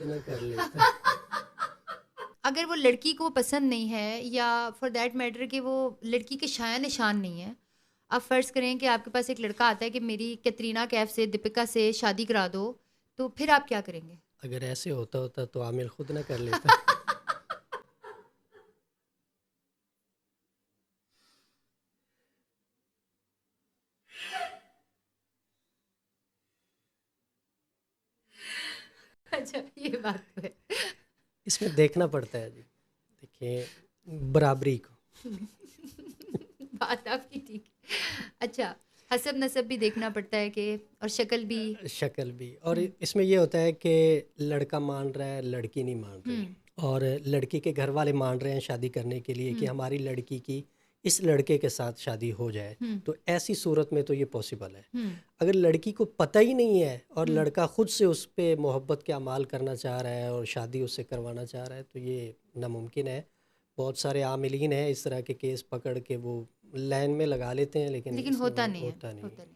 ना कर लेता। अगर वो लड़की को पसंद नहीं है या फॉर दैट मैटर कि वो लड़की के शाया निशान नहीं है, आप फ़र्ज़ करें कि आपके पास एक लड़का आता है कि मेरी कैटरीना कैफ से, दीपिका से शादी करा दो, तो फिर आप क्या करेंगे? अगर ऐसे होता होता तो आमिर खुद ना कर लेता। अच्छा, ये बात तो है। इसमें देखना पड़ता है जी। देखिए, बराबरी को। बात आपकी ठीक है। अच्छा, हसब-नसब भी देखना पड़ता है कि और शक्ल भी। शक्ल भी, और हुँ, इसमें ये होता है कि लड़का मान रहा है, लड़की नहीं मान हुँ, रही, और लड़की के घर वाले मान रहे हैं शादी करने के लिए कि हुँ, हमारी लड़की की इस लड़के के साथ शादी हो जाए। हुँ, तो ऐसी सूरत में तो ये पॉसिबल है। हुँ, अगर लड़की को पता ही नहीं है और हुँ। लड़का खुद से उस पे मोहब्बत के अमाल करना चाह रहा है और शादी उससे करवाना चाह रहा है, तो ये नामुमकिन है। बहुत सारे आमिलीन हैं इस तरह के केस पकड़ के वो लाइन में लगा लेते हैं, लेकिन लेकिन इसमें होता वो नहीं है, होता नहीं होता है। नहीं।